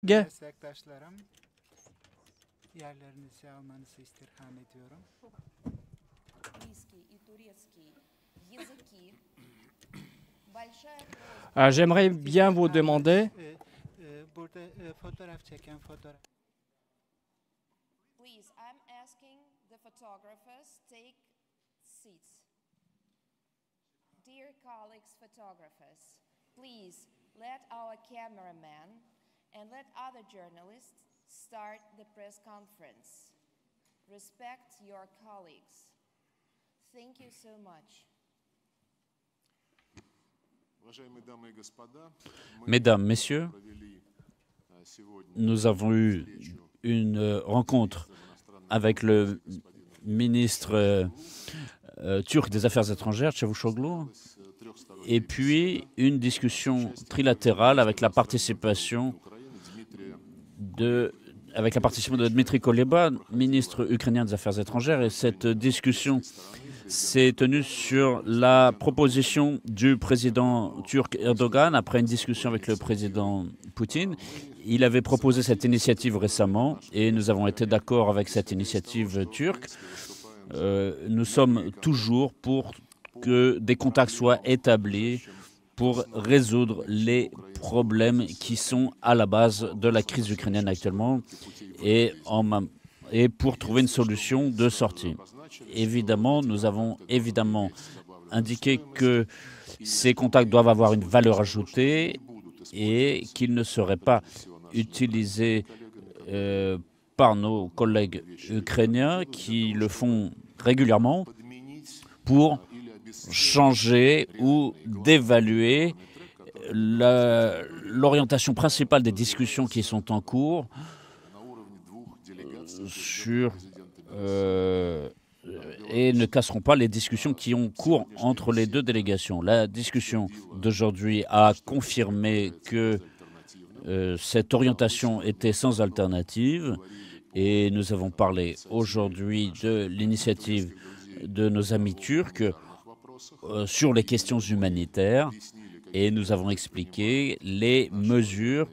Meslektaşlarım, yerlerinizi almanızı istirham ediyorum. J'aimerais bien vous demander, Burada fotoğraf çeken fotoğraf. Please, I'm asking the photographers take seats. Dear colleagues photographers, please let our cameraman and let other journalists start the press conference. Respect your colleagues. Thank you so much. Mesdames, Messieurs, nous avons eu une rencontre avec le ministre turc des Affaires étrangères, Çavuşoğlu, et puis une discussion trilatérale avec la participation de Dmitry Kuleba, ministre ukrainien des Affaires étrangères, et cette discussion s'est tenue sur la proposition du président turc Erdogan après une discussion avec le président Poutine. Il avait proposé cette initiative récemment et nous avons été d'accord avec cette initiative turque. Nous sommes toujours pour que des contacts soient établis pour résoudre les problèmes qui sont à la base de la crise ukrainienne actuellement et pour trouver une solution de sortie. Évidemment, nous avons indiqué que ces contacts doivent avoir une valeur ajoutée et qu'ils ne seraient pas utilisés par nos collègues ukrainiens qui le font régulièrement pour changer ou d'évaluer l'orientation principale des discussions qui sont en cours et ne casseront pas les discussions qui ont cours entre les deux délégations. La discussion d'aujourd'hui a confirmé que cette orientation était sans alternative et nous avons parlé aujourd'hui de l'initiative de nos amis turcs sur les questions humanitaires et nous avons expliqué les mesures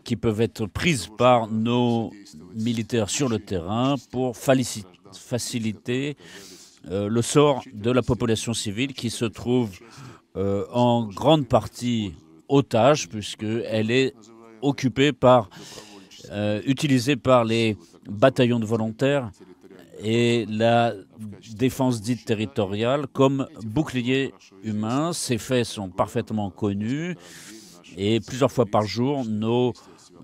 qui peuvent être prises par nos militaires sur le terrain pour faciliter le sort de la population civile qui se trouve en grande partie otage puisqu'elle est occupée utilisée par les bataillons de volontaires et la défense dite territoriale comme bouclier humain. Ces faits sont parfaitement connus et plusieurs fois par jour, nos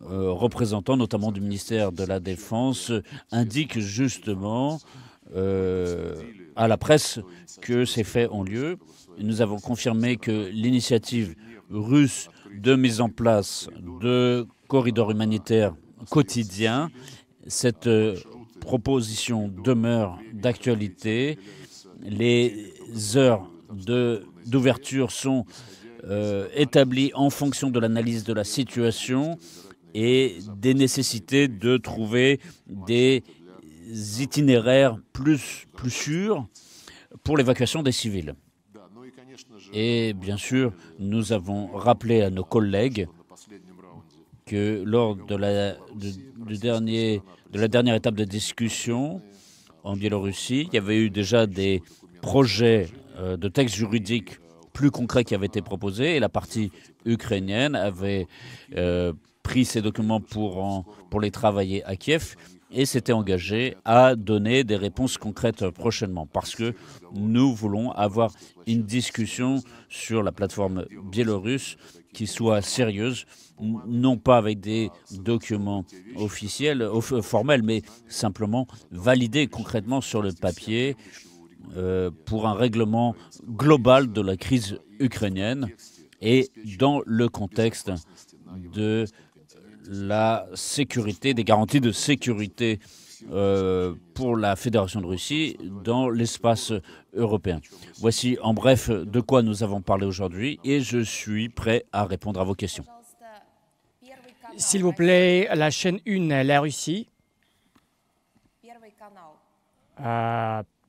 représentants, notamment du ministère de la Défense, indiquent justement à la presse que ces faits ont lieu. Nous avons confirmé que l'initiative russe de mise en place de corridors humanitaires quotidiens, cette proposition demeure d'actualité. Les heures d'ouverture sont établies en fonction de l'analyse de la situation et des nécessités de trouver des itinéraires plus sûrs pour l'évacuation des civils. Et bien sûr, nous avons rappelé à nos collègues que lors de la dernière étape de discussion en Biélorussie, il y avait eu déjà des projets de textes juridiques plus concrets qui avaient été proposés et la partie ukrainienne avait pris ces documents pour les travailler à Kiev et s'était engagé à donner des réponses concrètes prochainement parce que nous voulons avoir une discussion sur la plateforme biélorusse qui soit sérieuse, non pas avec des documents officiels, formels, mais simplement validés concrètement sur le papier pour un règlement global de la crise ukrainienne et dans le contexte de la sécurité, des garanties de sécurité pour la Fédération de Russie dans l'espace européen. Voici en bref de quoi nous avons parlé aujourd'hui et je suis prêt à répondre à vos questions. S'il vous plaît, la chaîne 1, la Russie.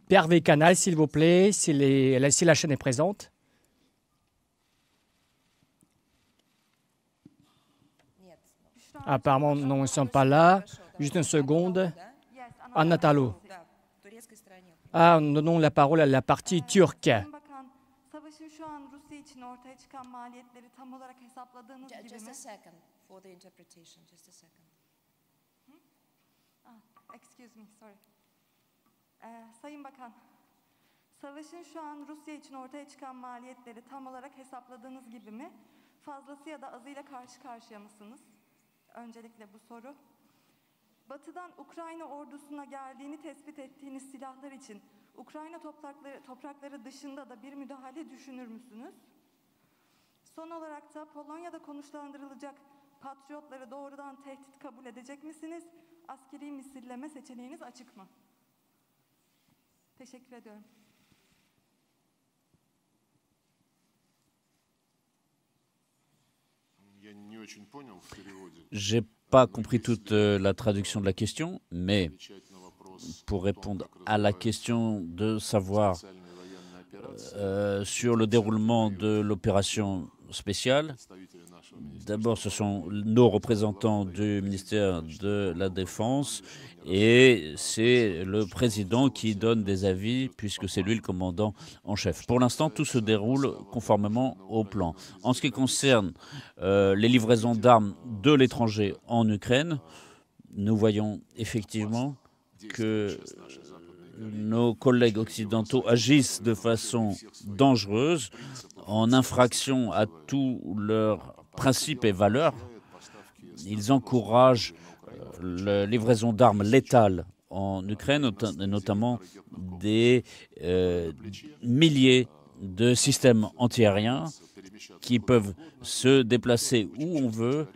Первый canal, s'il vous plaît, si la chaîne est présente. Apparemment, non, ils ne sont pas là. Juste une seconde. Anna Talou. Ah, nous donnons la parole à la partie turque. Just a second for the interpretation. Just a second. Excuse me, sorry. Sayın Bakan, savaşın şu an Rusya için ortaya çıkan maliyetleri tam olarak hesapladığınız gibi mi? Fazlası ya da azıyla karşı karşıya mısınız? Öncelikle bu soru. Batı'dan Ukrayna ordusuna geldiğini tespit ettiğiniz silahlar için Ukrayna toprakları dışında da bir müdahale düşünür müsünüz? Son olarak da Polonya'da konuşlandırılacak patriotları doğrudan tehdit kabul edecek misiniz? Askeri misilleme seçeneğiniz açık mı? Teşekkür ediyorum. J'ai pas compris toute la traduction de la question, mais pour répondre à la question de savoir sur le déroulement de l'opération spéciale, d'abord ce sont nos représentants du ministère de la Défense et c'est le président qui donne des avis puisque c'est lui le commandant en chef. Pour l'instant, tout se déroule conformément au plan. En ce qui concerne les livraisons d'armes de l'étranger en Ukraine, nous voyons effectivement que nos collègues occidentaux agissent de façon dangereuse, en infraction à tous leurs principes et valeurs. Ils encouragent la livraison d'armes létales en Ukraine, notamment des milliers de systèmes antiaériens qui peuvent se déplacer où on veut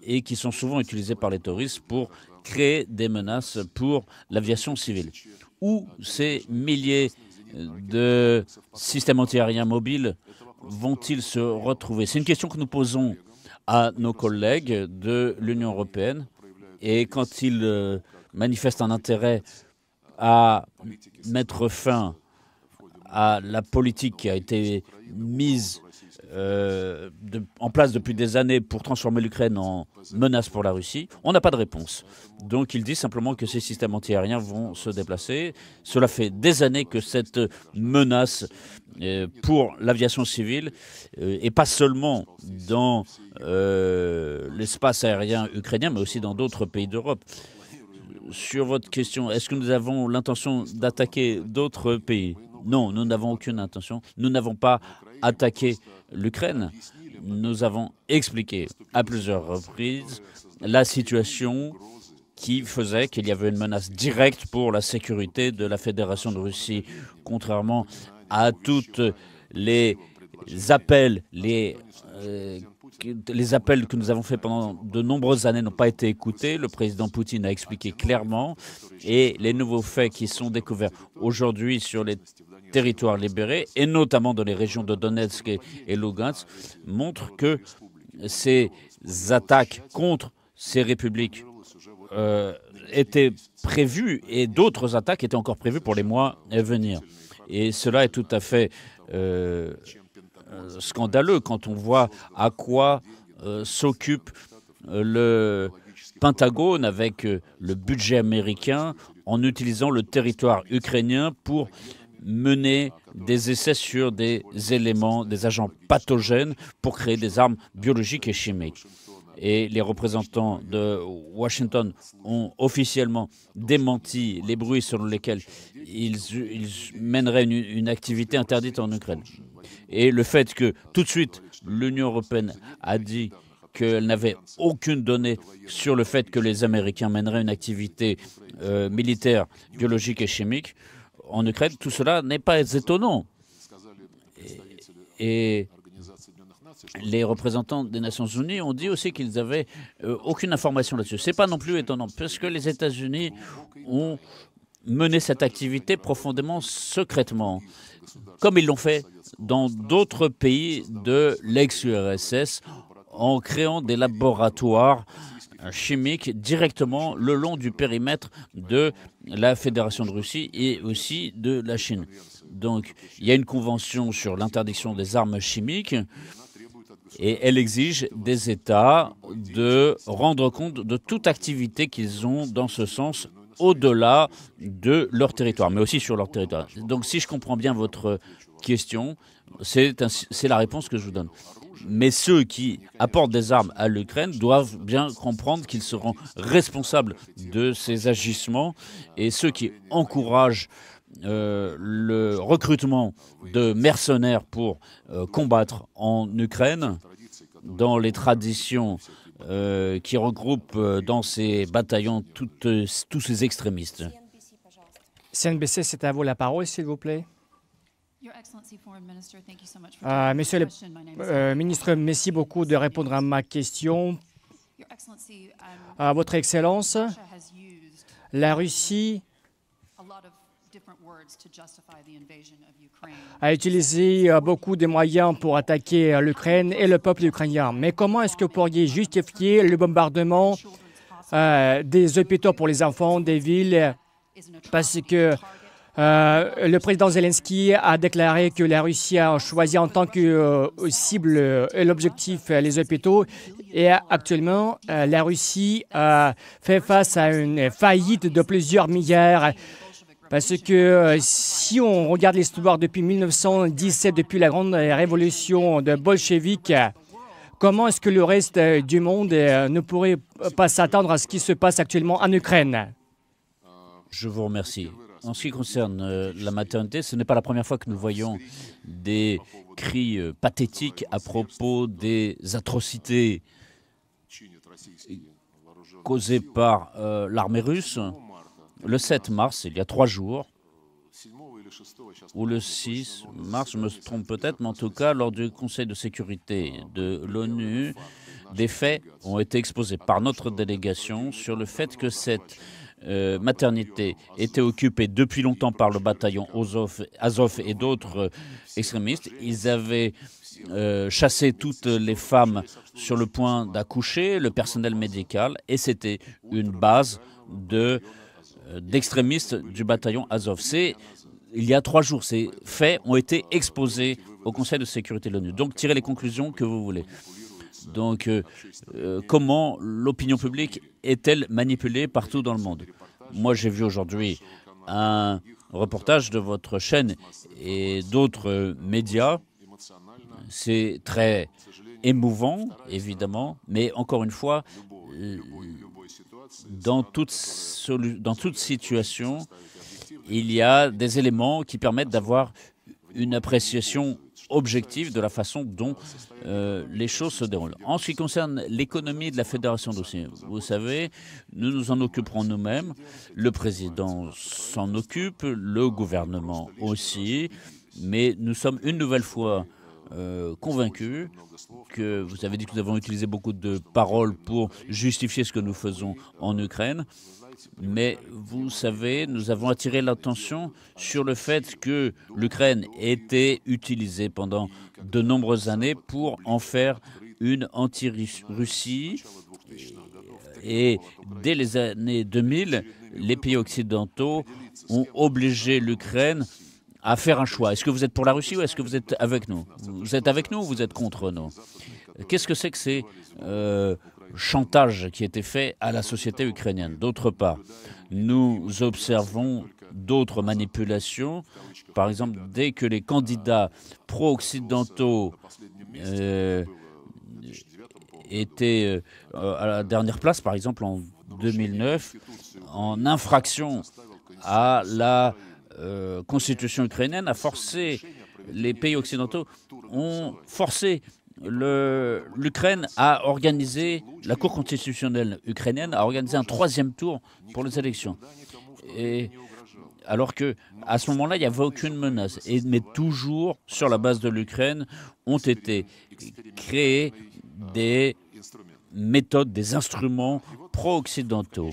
et qui sont souvent utilisés par les terroristes pour créer des menaces pour l'aviation civile. Où ces milliers de systèmes antiaériens mobiles vont-ils se retrouver? C'est une question que nous posons à nos collègues de l'Union européenne et quand ils manifestent un intérêt à mettre fin à la politique qui a été mise en place depuis des années pour transformer l'Ukraine en menace pour la Russie, on n'a pas de réponse. Donc il dit simplement que ces systèmes antiaériens vont se déplacer. Cela fait des années que cette menace pour l'aviation civile, et pas seulement dans l'espace aérien ukrainien, mais aussi dans d'autres pays d'Europe. Sur votre question, est-ce que nous avons l'intention d'attaquer d'autres pays? Non, nous n'avons aucune intention. Nous n'avons pas attaqué l'Ukraine. Nous avons expliqué à plusieurs reprises la situation qui faisait qu'il y avait une menace directe pour la sécurité de la Fédération de Russie, contrairement à toutes les appels, les appels que nous avons faits pendant de nombreuses années n'ont pas été écoutés. Le président Poutine a expliqué clairement et les nouveaux faits qui sont découverts aujourd'hui sur les territoires libérés, et notamment dans les régions de Donetsk et Lugansk, montrent que ces attaques contre ces républiques étaient prévues et d'autres attaques étaient encore prévues pour les mois à venir. Et cela est tout à fait scandaleux quand on voit à quoi s'occupe le Pentagone avec le budget américain en utilisant le territoire ukrainien pour mener des essais sur des éléments, des agents pathogènes pour créer des armes biologiques et chimiques. Et les représentants de Washington ont officiellement démenti les bruits selon lesquels ils mèneraient une activité interdite en Ukraine. Et le fait que tout de suite l'Union européenne a dit qu'elle n'avait aucune donnée sur le fait que les Américains mèneraient une activité militaire, biologique et chimique en Ukraine, tout cela n'est pas étonnant. Et les représentants des Nations Unies ont dit aussi qu'ils n'avaient aucune information là-dessus. Ce n'est pas non plus étonnant, parce que les États-Unis ont mené cette activité profondément secrètement, comme ils l'ont fait dans d'autres pays de l'ex-URSS, en créant des laboratoires chimiques directement le long du périmètre de la Fédération de Russie et aussi de la Chine. Donc, il y a une convention sur l'interdiction des armes chimiques Et elle exige des États de rendre compte de toute activité qu'ils ont dans ce sens au-delà de leur territoire, mais aussi sur leur territoire. Donc si je comprends bien votre question, c'est la réponse que je vous donne. Mais ceux qui apportent des armes à l'Ukraine doivent bien comprendre qu'ils seront responsables de ces agissements, et ceux qui encouragent le recrutement de mercenaires pour combattre en Ukraine, dans les traditions qui regroupent dans ces bataillons tous ces extrémistes. CNBC, c'est à vous la parole, s'il vous plaît. Monsieur le ministre, merci beaucoup de répondre à ma question. Votre Excellence, la Russie a utilisé beaucoup de moyens pour attaquer l'Ukraine et le peuple ukrainien. Mais comment est-ce que vous pourriez justifier le bombardement des hôpitaux pour les enfants, des villes? Parce que le président Zelensky a déclaré que la Russie a choisi en tant que cible et l'objectif les hôpitaux. Et actuellement, la Russie fait face à une faillite de plusieurs milliards. Parce que si on regarde l'histoire depuis 1917, depuis la grande révolution de bolchevique, comment est-ce que le reste du monde ne pourrait pas s'attendre à ce qui se passe actuellement en Ukraine? Je vous remercie. En ce qui concerne la maternité, ce n'est pas la première fois que nous voyons des cris pathétiques à propos des atrocités causées par l'armée russe. Le 7 mars, il y a 3 jours, ou le 6 mars, je me trompe peut-être, mais en tout cas, lors du Conseil de sécurité de l'ONU, des faits ont été exposés par notre délégation sur le fait que cette maternité était occupée depuis longtemps par le bataillon Azov et d'autres extrémistes. Ils avaient chassé toutes les femmes sur le point d'accoucher, le personnel médical, et c'était une base d'extrémistes du bataillon Azov. Il y a 3 jours, ces faits ont été exposés au Conseil de sécurité de l'ONU. Donc, tirez les conclusions que vous voulez. Donc, comment l'opinion publique est-elle manipulée partout dans le monde? Moi, j'ai vu aujourd'hui un reportage de votre chaîne et d'autres médias. C'est très émouvant, évidemment, mais encore une fois, dans toute situation, il y a des éléments qui permettent d'avoir une appréciation objective de la façon dont les choses se déroulent. En ce qui concerne l'économie de la Fédération de Russie, vous savez, nous nous en occuperons nous-mêmes. Le président s'en occupe, le gouvernement aussi, mais nous sommes une nouvelle fois convaincus que vous avez dit que nous avons utilisé beaucoup de paroles pour justifier ce que nous faisons en Ukraine. Mais vous savez, nous avons attiré l'attention sur le fait que l'Ukraine était utilisée pendant de nombreuses années pour en faire une anti-Russie. Et dès les années 2000, les pays occidentaux ont obligé l'Ukraine à faire un choix. Est-ce que vous êtes pour la Russie ou est-ce que vous êtes avec nous? Vous êtes avec nous ou vous êtes contre nous? Qu'est-ce que c'est que ces chantage qui était fait à la société ukrainienne? D'autre part, nous observons d'autres manipulations. Par exemple, dès que les candidats pro-occidentaux étaient à la dernière place, par exemple en 2009, en infraction à la constitution ukrainienne, a forcé les pays occidentaux ont forcé l'Ukraine a organisé, la Cour constitutionnelle ukrainienne a organisé un 3e tour pour les élections. Et alors qu'à ce moment-là, il n'y avait aucune menace. Mais toujours, sur la base de l'Ukraine, ont été créés des méthodes, des instruments pro-occidentaux.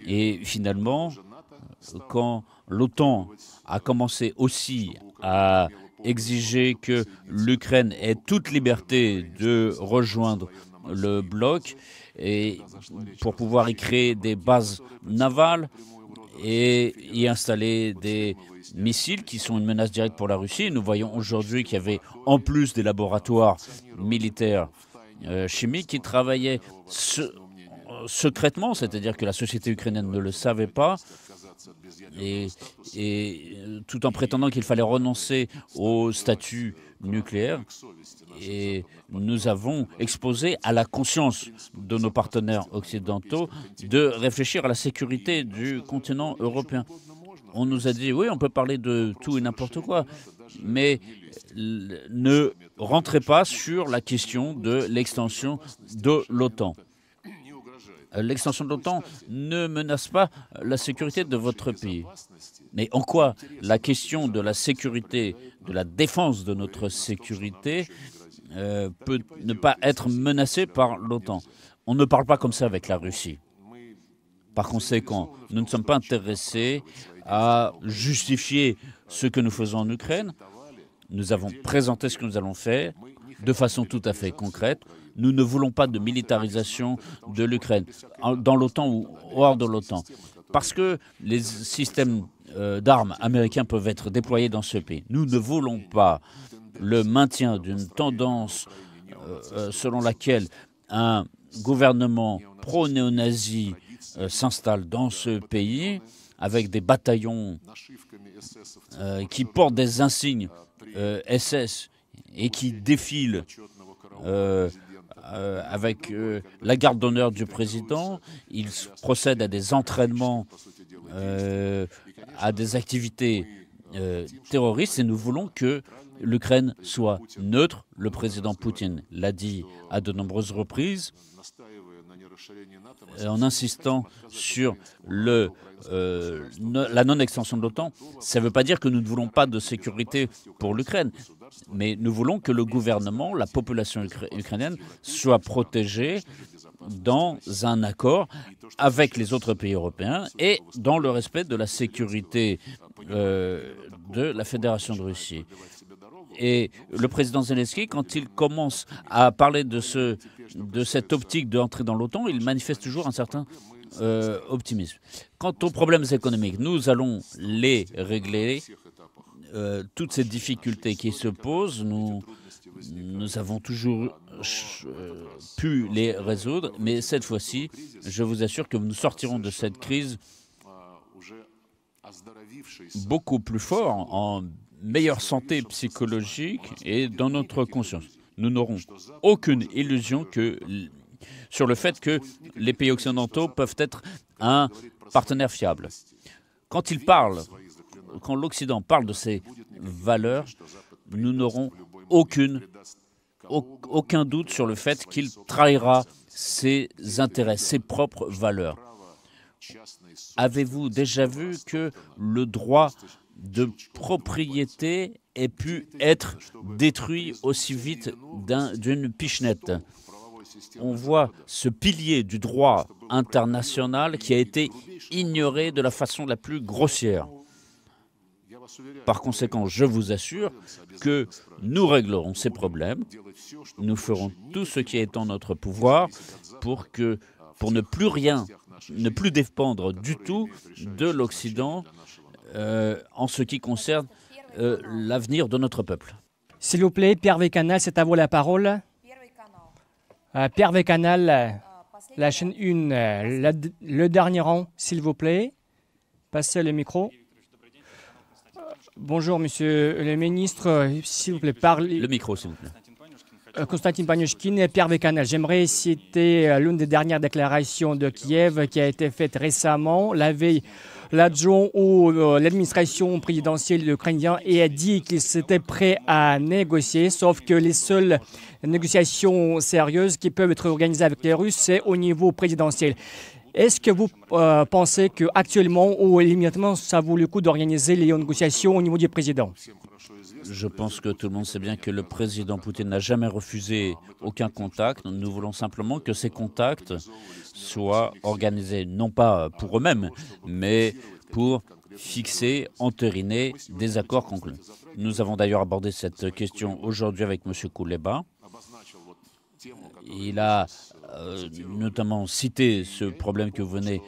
Et finalement, quand l'OTAN a commencé aussi à exiger que l'Ukraine ait toute liberté de rejoindre le bloc et pour pouvoir y créer des bases navales et y installer des missiles qui sont une menace directe pour la Russie. Nous voyons aujourd'hui qu'il y avait en plus des laboratoires militaires chimiques qui travaillaient secrètement, c'est-à-dire que la société ukrainienne ne le savait pas, et tout en prétendant qu'il fallait renoncer au statut nucléaire. Et nous avons exposé à la conscience de nos partenaires occidentaux de réfléchir à la sécurité du continent européen. On nous a dit, oui, on peut parler de tout et n'importe quoi, mais ne rentrez pas sur la question de l'extension de l'OTAN. L'extension de l'OTAN ne menace pas la sécurité de votre pays. Mais en quoi la question de la sécurité, de la défense de notre sécurité peut ne pas être menacée par l'OTAN? On ne parle pas comme ça avec la Russie. Par conséquent, nous ne sommes pas intéressés à justifier ce que nous faisons en Ukraine. Nous avons présenté ce que nous allons faire de façon tout à fait concrète. Nous ne voulons pas de militarisation de l'Ukraine, dans l'OTAN ou hors de l'OTAN, parce que les systèmes d'armes américains peuvent être déployés dans ce pays. Nous ne voulons pas le maintien d'une tendance selon laquelle un gouvernement pro-néo-nazi s'installe dans ce pays avec des bataillons qui portent des insignes SS et qui défilent avec la garde d'honneur du président. Ils procèdent à des entraînements, à des activités terroristes, et nous voulons que l'Ukraine soit neutre. Le président Poutine l'a dit à de nombreuses reprises, en insistant sur la non-extension de l'OTAN. Ça ne veut pas dire que nous ne voulons pas de sécurité pour l'Ukraine, mais nous voulons que le gouvernement, la population ukrainienne, soit protégée dans un accord avec les autres pays européens et dans le respect de la sécurité de la Fédération de Russie. Et le président Zelensky, quand il commence à parler de cette optique d'entrer dans l'OTAN, il manifeste toujours un certain optimisme. Quant aux problèmes économiques, nous allons les régler. Toutes ces difficultés qui se posent, nous avons toujours pu les résoudre, mais cette fois-ci, je vous assure que nous sortirons de cette crise beaucoup plus fort, en meilleure santé psychologique et dans notre conscience. Nous n'aurons aucune illusion sur le fait que les pays occidentaux peuvent être un partenaire fiable. Quand l'Occident parle de ses valeurs, nous n'aurons aucun doute sur le fait qu'il trahira ses intérêts, ses propres valeurs. Avez-vous déjà vu que le droit de propriété ait pu être détruit aussi vite d'une pichenette? On voit ce pilier du droit international qui a été ignoré de la façon la plus grossière. Par conséquent, je vous assure que nous réglerons ces problèmes. Nous ferons tout ce qui est en notre pouvoir pour ne plus dépendre du tout de l'Occident en ce qui concerne l'avenir de notre peuple. S'il vous plaît, Pierre Canal, c'est à vous la parole. Pierre Canal, la chaîne 1, le dernier rang, s'il vous plaît. Passez le micro. Bonjour, monsieur le ministre. S'il vous plaît, parlez. Le micro, s'il vous plaît. Konstantin Paniushkin et Pierre Canal. J'aimerais citer l'une des dernières déclarations de Kiev qui a été faite récemment. La veille, l'adjoint ou l'administration présidentielle ukrainienne a dit qu'il s'était prêt à négocier, sauf que les seules négociations sérieuses qui peuvent être organisées avec les Russes, c'est au niveau présidentiel. Est-ce que vous pensez qu'actuellement ou immédiatement, ça vaut le coup d'organiser les négociations au niveau du président? Je pense que tout le monde sait bien que le président Poutine n'a jamais refusé aucun contact. Nous voulons simplement que ces contacts soient organisés, non pas pour eux-mêmes, mais pour fixer, entériner des accords conclus. Nous avons d'ailleurs abordé cette question aujourd'hui avec M. Kouleba. Il a notamment cité ce problème que vous venez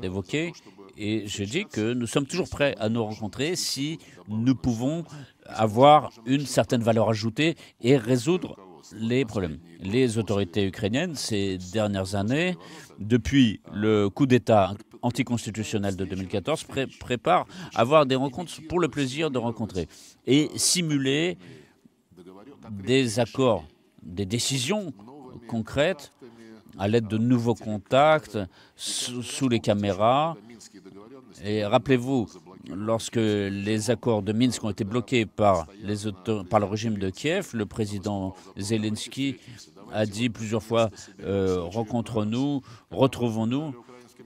d'évoquer Et j'ai dit que nous sommes toujours prêts à nous rencontrer si nous pouvons avoir une certaine valeur ajoutée et résoudre les problèmes. Les autorités ukrainiennes, ces dernières années, depuis le coup d'État anticonstitutionnel de 2014, préparent à avoir des rencontres pour le plaisir de rencontrer et simuler des accords, des décisions concrètes à l'aide de nouveaux contacts sous les caméras. Et rappelez-vous, lorsque les accords de Minsk ont été bloqués par le régime de Kiev, le président Zelensky a dit plusieurs fois rencontrons-nous, retrouvons-nous.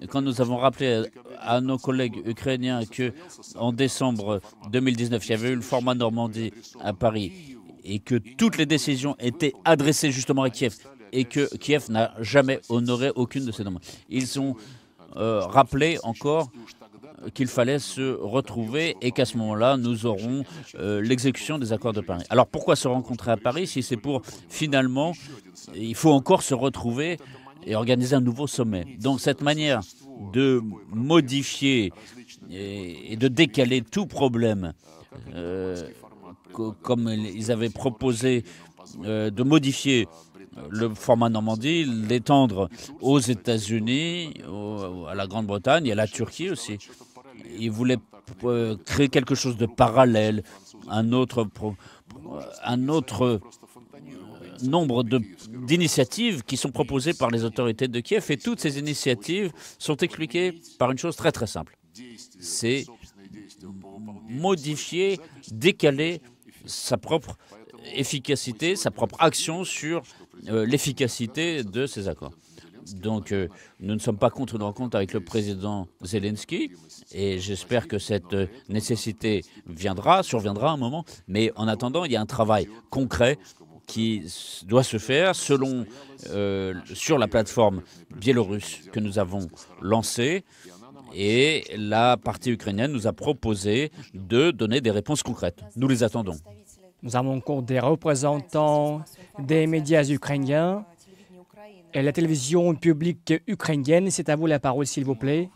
Et quand nous avons rappelé à nos collègues ukrainiens qu'en décembre 2019, il y avait eu le format Normandie à Paris et que toutes les décisions étaient adressées justement à Kiev et que Kiev n'a jamais honoré aucune de ces demandes. Ils ont rappelé encore qu'il fallait se retrouver et qu'à ce moment-là, nous aurons l'exécution des accords de Paris. Alors pourquoi se rencontrer à Paris si c'est pour finalement, il faut encore se retrouver et organiser un nouveau sommet. Donc cette manière de modifier et de décaler tout problème, comme ils avaient proposé de modifier le format Normandie, l'étendre aux États-Unis, à la Grande-Bretagne et à la Turquie aussi. Ils voulaient créer quelque chose de parallèle, un autre nombre d'initiatives qui sont proposées par les autorités de Kiev. Et toutes ces initiatives sont expliquées par une chose très très simple. C'est modifier, décaler sa propre efficacité, sa propre action sur l'efficacité de ces accords. Donc, nous ne sommes pas contre une rencontre avec le président Zelensky et j'espère que cette nécessité surviendra un moment. Mais en attendant, il y a un travail concret qui doit se faire sur la plateforme biélorusse que nous avons lancée. Et la partie ukrainienne nous a proposé de donner des réponses concrètes. Nous les attendons. Nous avons encore des représentants des médias ukrainiens et la télévision publique ukrainienne. C'est à vous la parole, s'il vous plaît.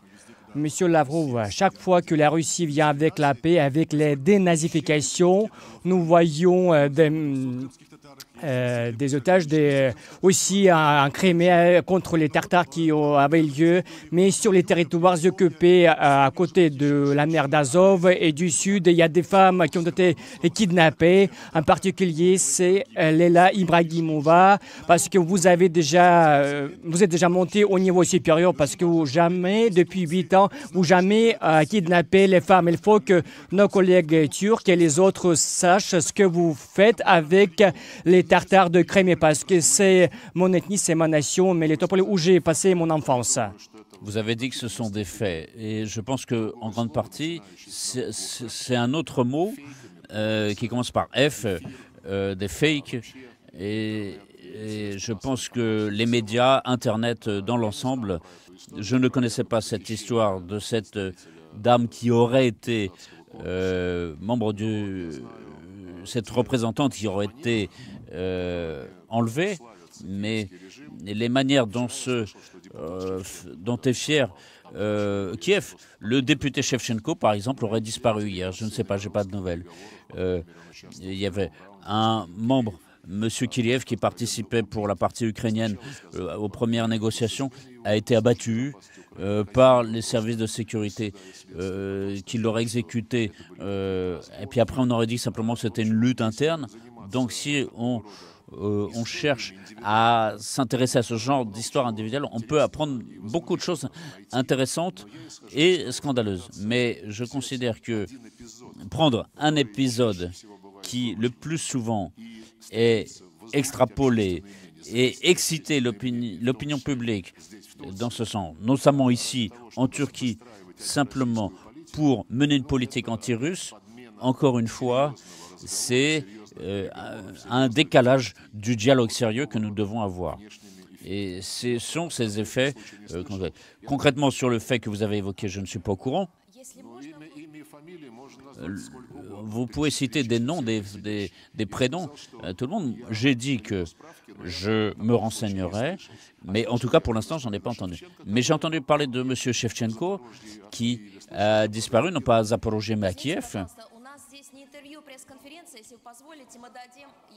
Monsieur Lavrov, chaque fois que la Russie vient avec la paix, avec les dénazifications, nous voyons des otages, aussi en Crimée contre les Tartares qui avaient lieu, mais sur les territoires occupés à côté de la mer d'Azov et du sud, il y a des femmes qui ont été kidnappées. En particulier, c'est Leila Ibrahimova, parce que vous êtes déjà monté au niveau supérieur, parce que jamais, depuis 8 ans, vous jamais kidnappé les femmes. Il faut que nos collègues turcs et les autres sachent ce que vous faites avec les Tartares de Crimée, parce que c'est mon ethnie, c'est ma nation, mais les Topoles où j'ai passé mon enfance. Vous avez dit que ce sont des faits, et je pense qu'en grande partie, c'est un autre mot qui commence par F, des fakes, et je pense que les médias, Internet dans l'ensemble, je ne connaissais pas cette histoire de cette dame qui aurait été membre cette représentante qui aurait été enlevée, mais les manières dont est fier Kiev, le député Shevchenko, par exemple, aurait disparu hier. Je ne sais pas, je n'ai pas de nouvelles. Il y avait un membre, M. Kiliev, qui participait pour la partie ukrainienne aux premières négociations, a été abattu par les services de sécurité qui l'auraient exécuté. Et puis après, on aurait dit simplement que c'était une lutte interne. Donc si on cherche à s'intéresser à ce genre d'histoire individuelle, on peut apprendre beaucoup de choses intéressantes et scandaleuses. Mais je considère que prendre un épisode qui, le plus souvent, est extrapolé et exciter l'opinion publique dans ce sens, notamment ici, en Turquie, simplement pour mener une politique anti-russe, encore une fois, c'est un décalage du dialogue sérieux que nous devons avoir. Et ce sont ces effets concrètement sur le fait que vous avez évoqué, je ne suis pas au courant. vous pouvez citer des noms, des prénoms, tout le monde. J'ai dit que je me renseignerai, mais en tout cas, pour l'instant, j'en ai pas entendu. Mais j'ai entendu parler de M. Shevchenko, qui a disparu, non pas à Zaporozhye, mais à Kiev. У нас здесь не интервью, пресс-конференция. Если вы позволите,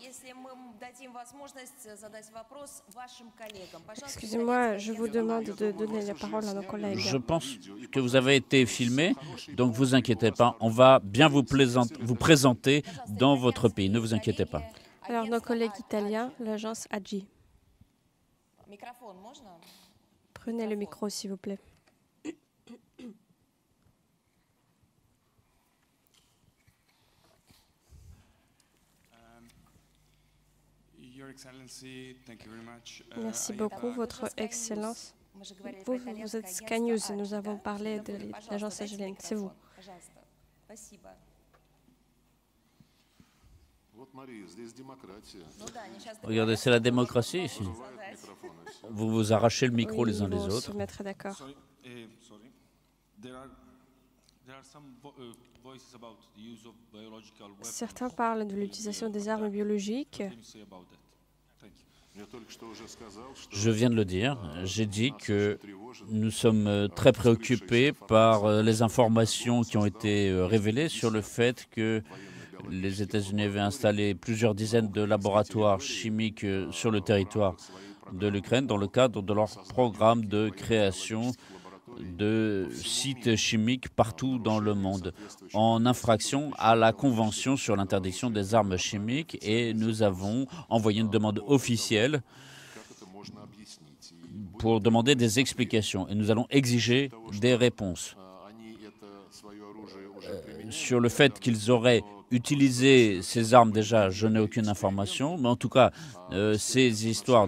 если мы дадим возможность задать вопрос вашим коллегам. Пожалуйста, Excusez-moi, je vous demande de donner la parole à nos collègues. Je pense que vous avez été filmé, donc vous inquiétez pas. On va bien vous présenter dans votre pays. Ne vous inquiétez pas. Alors, nos collègues italiens, l'agence AGI. Микрофон можно? Prenez le micro, s'il vous plaît. Your Excellency, thank you very much. Merci beaucoup, Votre Excellence. Мы же говорили Vous, про vous êtes итальянское Sky News, агентство nous AGI, avons да? parlé de Пожалуйста, l'agence дайте algérienne. C'est vous. микрофон, пожалуйста. Спасибо. Вот, Мария, здесь демократия. Ну да, они сейчас Regardez, c'est la démocratie ici. Vous vous arrachez le micro Oui, les uns ils les vont autres. se mettre d'accord. Sorry. There are some voices about the use of biological weapons. Certains parlent de l'utilisation des armes biologiques. What can you say about that? Thank you. Je viens de le dire. J'ai dit que nous sommes très préoccupés par les informations qui ont été révélées sur le fait que les États-Unis avaient installé plusieurs dizaines de laboratoires chimiques sur le territoire de l'Ukraine dans le cadre de leur programme de création de sites chimiques partout dans le monde, en infraction à la Convention sur l'interdiction des armes chimiques, et nous avons envoyé une demande officielle pour demander des explications, et nous allons exiger des réponses sur le fait qu'ils auraient utilisé ces armes. Déjà, je n'ai aucune information, mais en tout cas, ces histoires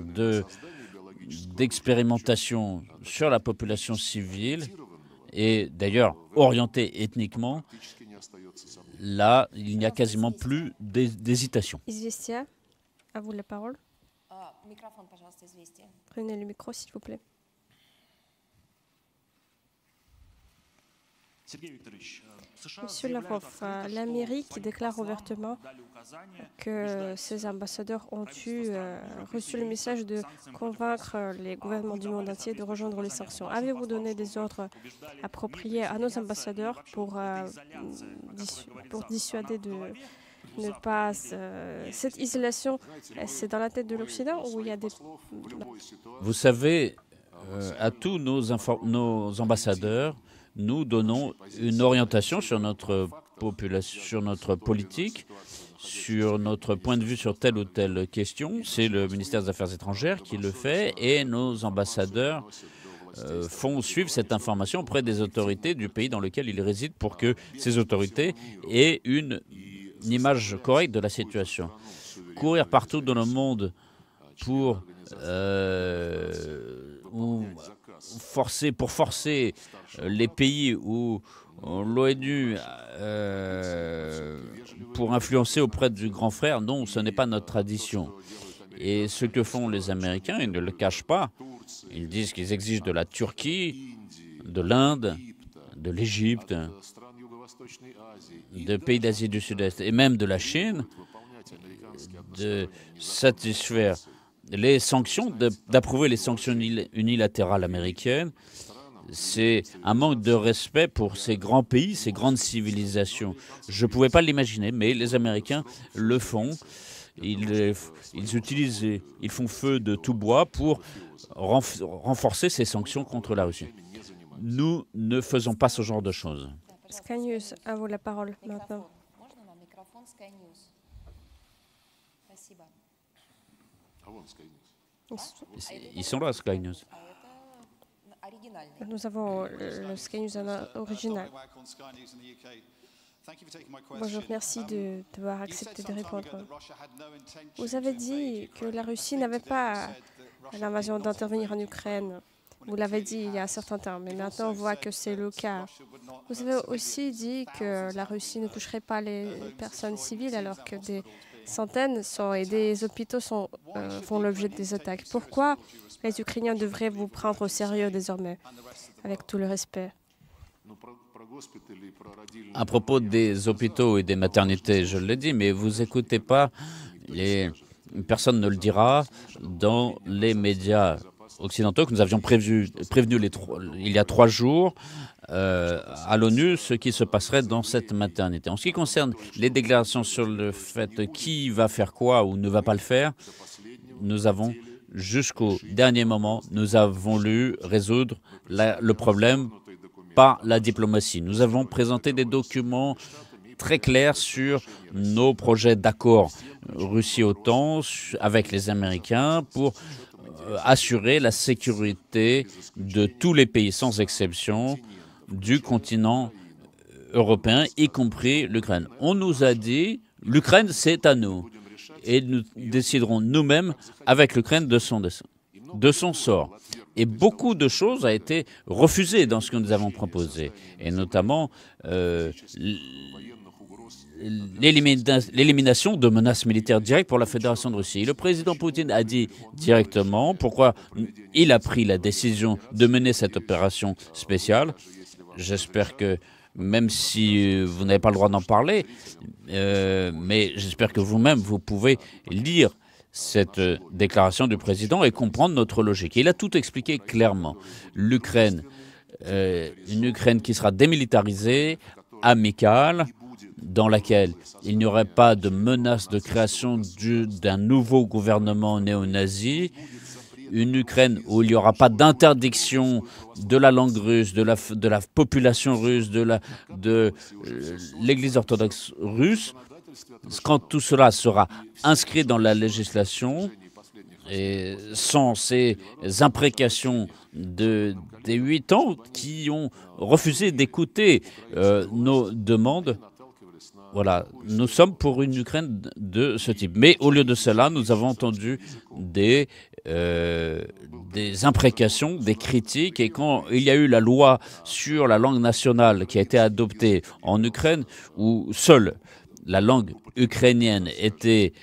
d'expérimentation sur la population civile et d'ailleurs orientée ethniquement, là, il n'y a quasiment plus d'hésitation. Известия, à vous la parole. Микрофон, пожалуйста, известие. Prenez le micro, s'il vous plaît. Monsieur Lavrov, l'Amérique déclare ouvertement que ses ambassadeurs ont reçu le message de convaincre les gouvernements du monde entier de rejoindre les sanctions. Avez-vous donné des ordres appropriés à nos ambassadeurs pour dissuader de ne pas... cette isolation, c'est dans la tête de l'Occident ou il y a des... Vous savez, à tous nos ambassadeurs, nous donnons une orientation sur notre population, sur notre politique, sur notre point de vue sur telle ou telle question. C'est le ministère des Affaires étrangères qui le fait, et nos ambassadeurs font suivre cette information auprès des autorités du pays dans lequel ils résident pour que ces autorités aient une image correcte de la situation. Courir partout dans le monde pour forcer les pays où l'ONU pour influencer auprès du grand frère, non, ce n'est pas notre tradition. Et ce que font les Américains, ils ne le cachent pas. Ils disent qu'ils exigent de la Turquie, de l'Inde, de l'Égypte, de pays d'Asie du Sud-Est et même de la Chine de satisfaire les sanctions, d'approuver les sanctions unilatérales américaines. C'est un manque de respect pour ces grands pays, ces grandes civilisations. Je ne pouvais pas l'imaginer, mais les Américains le font. Ils font feu de tout bois pour renforcer ces sanctions contre la Russie. Nous ne faisons pas ce genre de choses. Sky News, à vous la parole maintenant. Можно нам микрофон Sky News? Спасибо. Ils sont là, Sky News. А это оригинальный. Nous avons le Sky News original. Bonjour, merci d'avoir accepté de répondre. Vous avez dit que la Russie n'avait pas l'invasion d'intervenir en Ukraine. Vous l'avez dit il y a un certain temps, mais maintenant on voit que c'est le cas. Vous avez aussi dit que la Russie ne toucherait pas les personnes civiles alors que des centaines et des hôpitaux font l'objet des attaques. Pourquoi les Ukrainiens devraient vous prendre au sérieux désormais, avec tout le respect? À propos des hôpitaux et des maternités, je l'ai dit, mais vous n'écoutez pas, personne ne le dira dans les médias occidentaux que nous avions prévenu il y a 3 jours à l'ONU ce qui se passerait dans cette maternité. En ce qui concerne les déclarations sur le fait qui va faire quoi ou ne va pas le faire, nous avons, jusqu'au dernier moment, nous avons voulu résoudre le problème par la diplomatie. Nous avons présenté des documents très clairs sur nos projets d'accord Russie-OTAN avec les Américains pour assurer la sécurité de tous les pays, sans exception, du continent européen, y compris l'Ukraine. On nous a dit, l'Ukraine, c'est à nous. Et nous déciderons nous-mêmes avec l'Ukraine de son sort. Et beaucoup de choses ont été refusées dans ce que nous avons proposé, et notamment l'élimination de menaces militaires directes pour la Fédération de Russie. Le président Poutine a dit directement pourquoi il a pris la décision de mener cette opération spéciale. J'espère que, même si vous n'avez pas le droit d'en parler, mais j'espère que vous-même, vous pouvez lire cette déclaration du président et comprendre notre logique. Il a tout expliqué clairement. L'Ukraine, une Ukraine qui sera démilitarisée, amicale, dans laquelle il n'y aurait pas de menace de création d'un nouveau gouvernement néo-nazi, une Ukraine où il n'y aura pas d'interdiction de la langue russe, de la population russe, de l'Église orthodoxe russe. Quand tout cela sera inscrit dans la législation, et sans ces imprécations des 8 ans qui ont refusé d'écouter nos demandes, voilà, nous sommes pour une Ukraine de ce type. Mais au lieu de cela, nous avons entendu des imprécations, des critiques. Et quand il y a eu la loi sur la langue nationale qui a été adoptée en Ukraine, où seule la langue ukrainienne était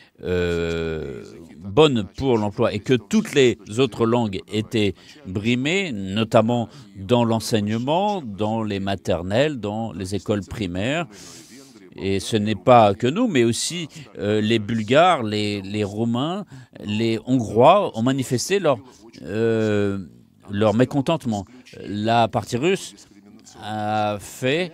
bonne pour l'emploi et que toutes les autres langues étaient brimées, notamment dans l'enseignement, dans les maternelles, dans les écoles primaires. Et ce n'est pas que nous, mais aussi les Bulgares, les Roumains, les Hongrois ont manifesté leur mécontentement. La partie russe a fait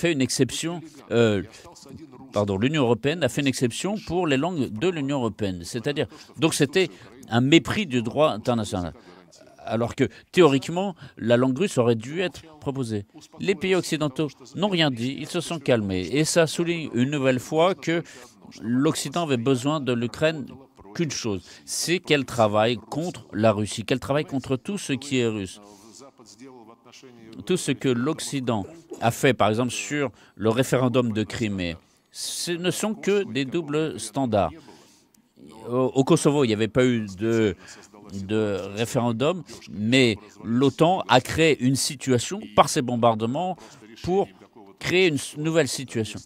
une exception, l'Union européenne a fait une exception pour les langues de l'Union européenne. C'est-à-dire, donc c'était un mépris du droit international. Alors que, théoriquement, la langue russe aurait dû être proposée. Les pays occidentaux n'ont rien dit, ils se sont calmés. Et ça souligne une nouvelle fois que l'Occident avait besoin de l'Ukraine qu'une chose, c'est qu'elle travaille contre la Russie, qu'elle travaille contre tout ce qui est russe. Tout ce que l'Occident a fait, par exemple, sur le référendum de Crimée, ce ne sont que des doubles standards. Au Kosovo, il n'y avait pas eu de référendum, mais l'OTAN a créé une situation par ces bombardements pour créer une nouvelle situation.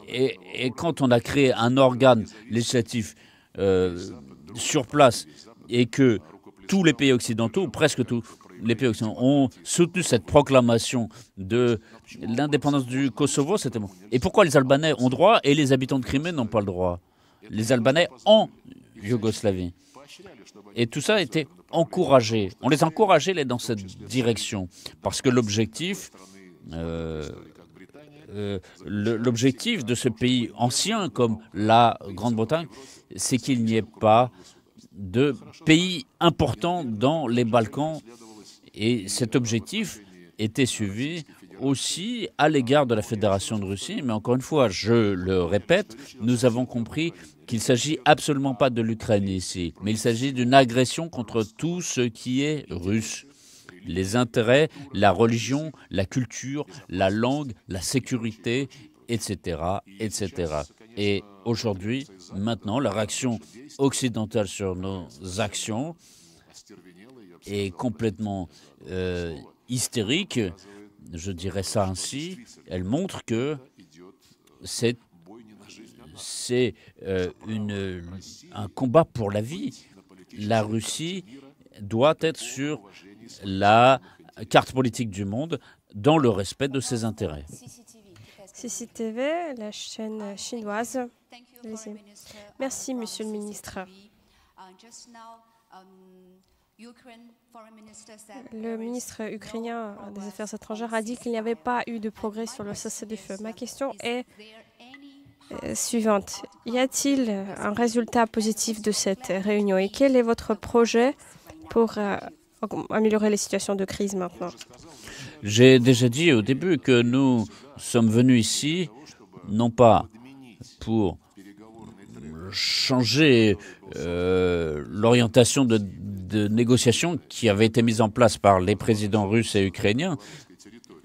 Et quand on a créé un organe législatif sur place et que tous les pays occidentaux, ou presque tous les pays occidentaux, ont soutenu cette proclamation de l'indépendance du Kosovo, c'était bon. Et pourquoi les Albanais ont droit et les habitants de Crimée n'ont pas le droit? Les Albanais en Yougoslavie. Et tout ça a été encouragé. On les a encouragés dans cette direction parce que l'objectif de ce pays ancien comme la Grande-Bretagne, c'est qu'il n'y ait pas de pays importants dans les Balkans. Et cet objectif était suivi aussi à l'égard de la Fédération de Russie. Mais encore une fois, je le répète, nous avons compris qu'il ne s'agit absolument pas de l'Ukraine ici, mais il s'agit d'une agression contre tout ce qui est russe. Les intérêts, la religion, la culture, la langue, la sécurité, etc., etc. Et aujourd'hui, maintenant, la réaction occidentale sur nos actions est complètement hystérique, je dirais ça ainsi. Elle montre que c'est un combat pour la vie. La Russie doit être sur la carte politique du monde dans le respect de ses intérêts. CCTV, la chaîne chinoise. Allez-y. Merci, Monsieur le ministre. Le ministre ukrainien des Affaires étrangères a dit qu'il n'y avait pas eu de progrès sur le cessez-le-feu. Ma question est suivante. Y a-t-il un résultat positif de cette réunion et quel est votre projet pour améliorer les situations de crise maintenant? J'ai déjà dit au début que nous sommes venus ici, non pas pour changer l'orientation de négociations qui avait été mise en place par les présidents russes et ukrainiens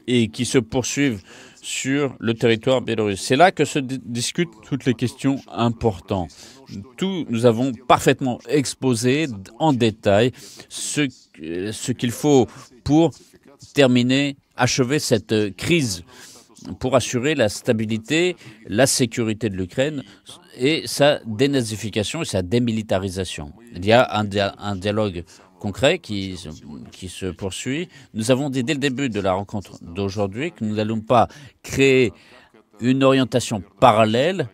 et qui se poursuivent sur le territoire biélorusse. C'est là que se discutent toutes les questions importantes. Nous avons parfaitement exposé en détail ce qu'il faut pour terminer, achever cette crise, pour assurer la stabilité, la sécurité de l'Ukraine et sa dénazification et sa démilitarisation. Il y a un dialogue concret qui se poursuit. Nous avons dit dès le début de la rencontre d'aujourd'hui que nous n'allons pas créer une orientation parallèle,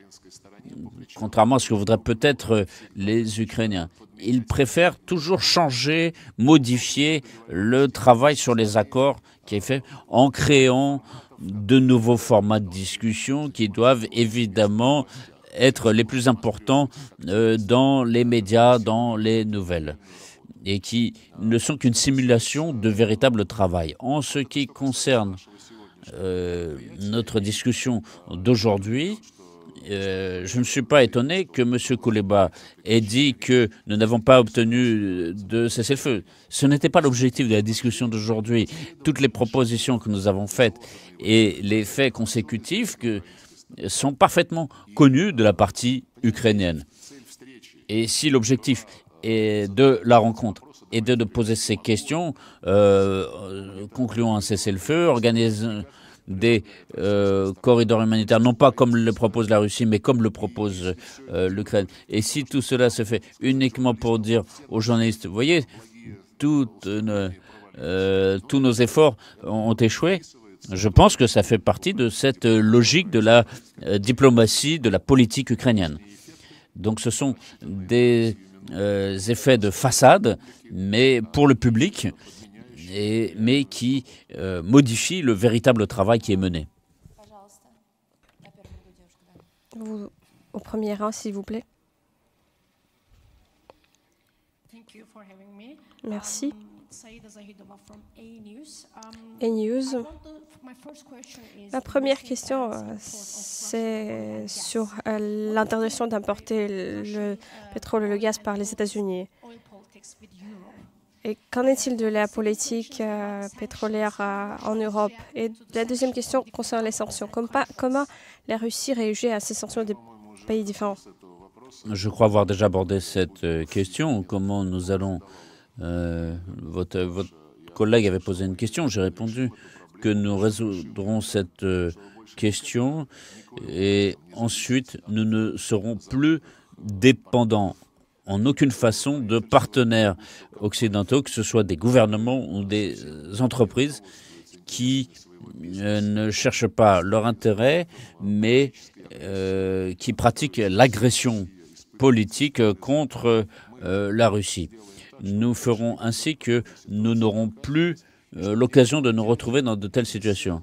contrairement à ce que voudraient peut-être les Ukrainiens. Ils préfèrent toujours changer, modifier le travail sur les accords qui est fait en créant de nouveaux formats de discussion qui doivent évidemment être les plus importants dans les médias, dans les nouvelles, et qui ne sont qu'une simulation de véritable travail. En ce qui concerne notre discussion d'aujourd'hui, je ne suis pas étonné que M. Kouleba ait dit que nous n'avons pas obtenu de cessez-le-feu. Ce n'était pas l'objectif de la discussion d'aujourd'hui. Toutes les propositions que nous avons faites et les faits consécutifs sont parfaitement connus de la partie ukrainienne. Et si l'objectif de la rencontre est de poser ces questions, concluons un cessez-le-feu, organisons des corridors humanitaires, non pas comme le propose la Russie, mais comme le propose l'Ukraine. Et si tout cela se fait uniquement pour dire aux journalistes, vous voyez, tous nos efforts ont échoué, je pense que ça fait partie de cette logique de la diplomatie, de la politique ukrainienne. Donc ce sont des effets de façade, mais pour le public, mais qui modifient le véritable travail qui est mené. Vous, au premier rang, s'il vous plaît. Merci. A-News. Ma première question, c'est sur l'interdiction d'importer le pétrole et le gaz par les États-Unis. Et qu'en est-il de la politique pétrolière en Europe? Et la deuxième question concerne les sanctions. Comment la Russie réagit à ces sanctions des pays différents? Je crois avoir déjà abordé cette question. Comment nous allons... votre collègue avait posé une question. J'ai répondu que nous résoudrons cette question et ensuite nous ne serons plus dépendants en aucune façon de partenaires occidentaux, que ce soit des gouvernements ou des entreprises qui ne cherchent pas leur intérêt, mais qui pratiquent l'agression politique contre la Russie. Nous ferons ainsi que nous n'aurons plus l'occasion de nous retrouver dans de telles situations.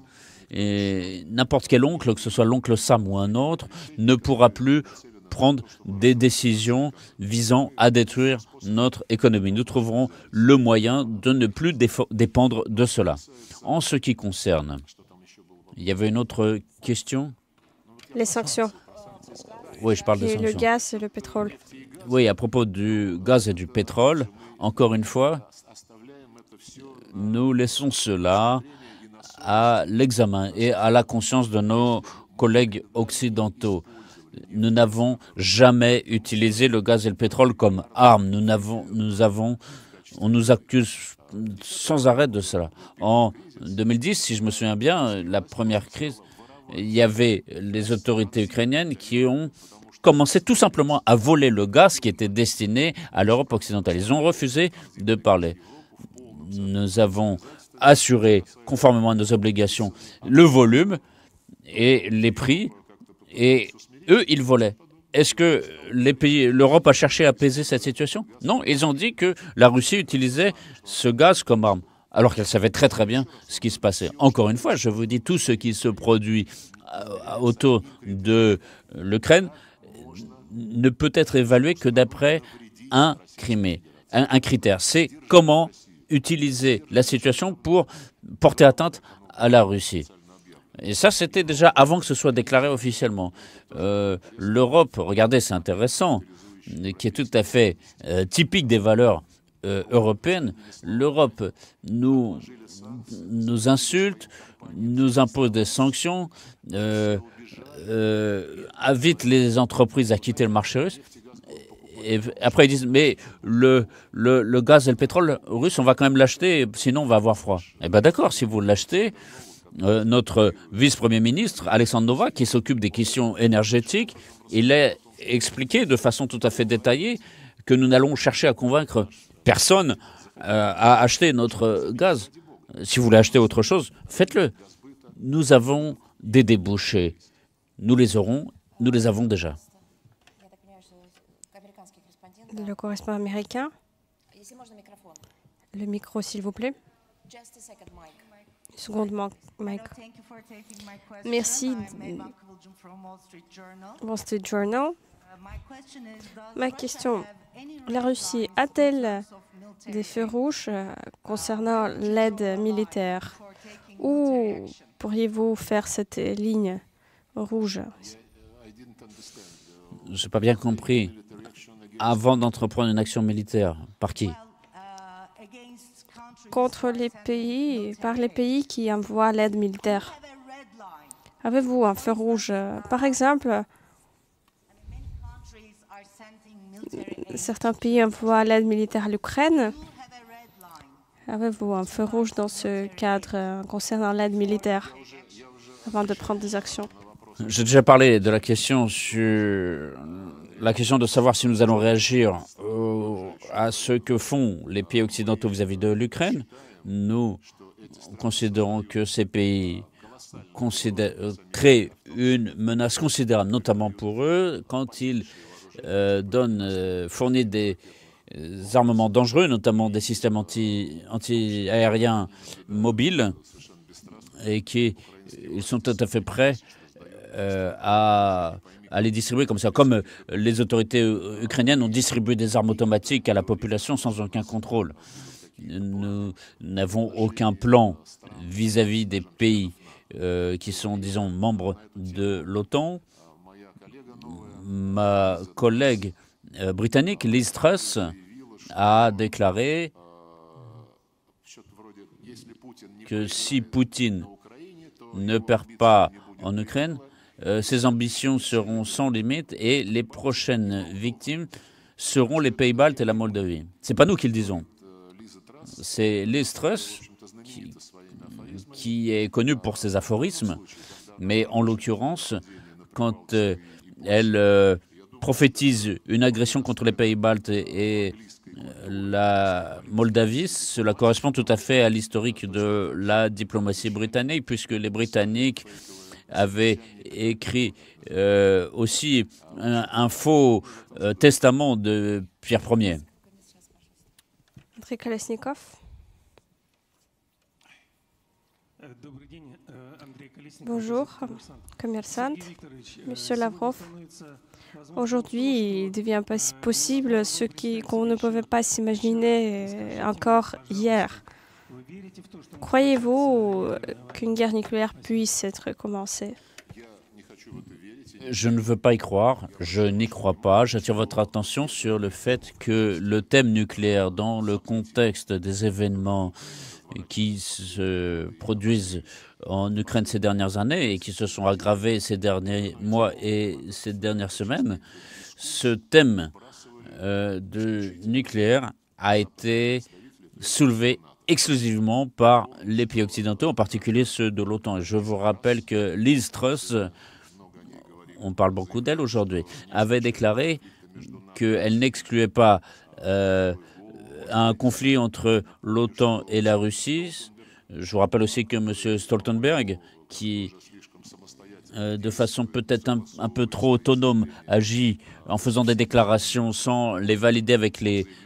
Et n'importe quel oncle, que ce soit l'oncle Sam ou un autre, ne pourra plus prendre des décisions visant à détruire notre économie. Nous trouverons le moyen de ne plus dépendre de cela. En ce qui concerne, il y avait une autre question? Les sanctions. Oui, je parle des sanctions. Le gaz et le pétrole. Oui, à propos du gaz et du pétrole, encore une fois, nous laissons cela à l'examen et à la conscience de nos collègues occidentaux. Nous n'avons jamais utilisé le gaz et le pétrole comme armes. On nous accuse sans arrêt de cela. En 2010, si je me souviens bien, la première crise, il y avait les autorités ukrainiennes qui ont commencé tout simplement à voler le gaz qui était destiné à l'Europe occidentale. Ils ont refusé de parler. nous avons assuré, conformément à nos obligations, le volume et les prix, et eux, ils volaient. Est-ce que l'Europe a cherché à apaiser cette situation? Non, ils ont dit que la Russie utilisait ce gaz comme arme, alors qu'elle savait très très bien ce qui se passait. Encore une fois, je vous dis, tout ce qui se produit autour de l'Ukraine ne peut être évalué que d'après un critère. C'est comment utiliser la situation pour porter atteinte à la Russie. Et ça, c'était déjà avant que ce soit déclaré officiellement. L'Europe, regardez, c'est intéressant, qui est tout à fait typique des valeurs européennes. L'Europe nous insulte, nous impose des sanctions, invite les entreprises à quitter le marché russe. Et après, ils disent, mais le gaz et le pétrole russe, on va quand même l'acheter, sinon on va avoir froid. Eh bien d'accord, si vous l'achetez, notre vice-premier ministre, Alexandre Novak, qui s'occupe des questions énergétiques, il a expliqué de façon tout à fait détaillée que nous n'allons chercher à convaincre personne à acheter notre gaz. Si vous voulez acheter autre chose, faites-le. Nous avons des débouchés. Nous les aurons, nous les avons déjà. Le correspondant américain. Le micro, s'il vous plaît. Une seconde, Mike. Merci. Wall Street Journal. Ma question, la Russie a-t-elle des feux rouges concernant l'aide militaire? Où pourriez-vous faire cette ligne rouge? Je n'ai pas bien compris. Avant d'entreprendre une action militaire, par qui? Contre les pays, par les pays qui envoient l'aide militaire. Avez-vous un feu rouge? Par exemple, certains pays envoient l'aide militaire à l'Ukraine. Avez-vous un feu rouge dans ce cadre concernant l'aide militaire avant de prendre des actions? J'ai déjà parlé de la question de savoir si nous allons réagir à ce que font les pays occidentaux vis-à-vis de l'Ukraine. Nous considérons que ces pays créent une menace considérable, notamment pour eux, quand ils fournissent des armements dangereux, notamment des systèmes anti-aériens mobiles, et ils sont tout à fait prêts à les distribuer comme ça. Comme les autorités ukrainiennes ont distribué des armes automatiques à la population sans aucun contrôle. Nous n'avons aucun plan vis-à-vis des pays qui sont, disons, membres de l'OTAN. Ma collègue britannique, Liz Truss, a déclaré que si Poutine ne perd pas en Ukraine, ses ambitions seront sans limite et les prochaines victimes seront les pays baltes et la Moldavie. Ce n'est pas nous qui le disons. C'est Liz Truss qui est connue pour ses aphorismes, mais en l'occurrence, quand elle prophétise une agression contre les pays baltes et la Moldavie, cela correspond tout à fait à l'historique de la diplomatie britannique, puisque les Britanniques avaient écrit aussi un faux testament de Pierre Ier. Andrei Kolesnikov. Bonjour, commerçant. Monsieur Lavrov, aujourd'hui, il devient possible ce qu'on ne pouvait pas s'imaginer encore hier. Croyez-vous qu'une guerre nucléaire puisse être commencée? Je ne veux pas y croire, je n'y crois pas. J'attire votre attention sur le fait que le thème nucléaire, dans le contexte des événements qui se produisent en Ukraine ces dernières années et qui se sont aggravés ces derniers mois et ces dernières semaines, ce thème du nucléaire a été soulevé exclusivement par les pays occidentaux, en particulier ceux de l'OTAN. Je vous rappelle que Liz Truss, on parle beaucoup d'elle aujourd'hui, avait déclaré qu'elle n'excluait pas un conflit entre l'OTAN et la Russie. Je vous rappelle aussi que M. Stoltenberg, qui de façon peut-être un peu trop autonome, agit en faisant des déclarations sans les valider avec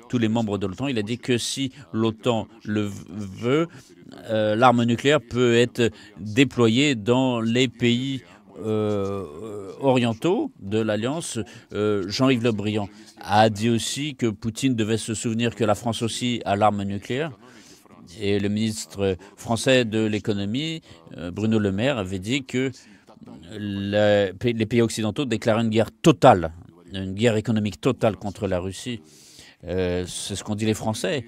tous les membres de l'OTAN. Il a dit que si l'OTAN le veut, l'arme nucléaire peut être déployée dans les pays orientaux de l'Alliance. Jean-Yves Le Drian a dit aussi que Poutine devait se souvenir que la France aussi a l'arme nucléaire. Et le ministre français de l'économie, Bruno Le Maire, avait dit que les pays occidentaux déclarent une guerre totale, une guerre économique totale contre la Russie. C'est ce qu'ont dit les Français.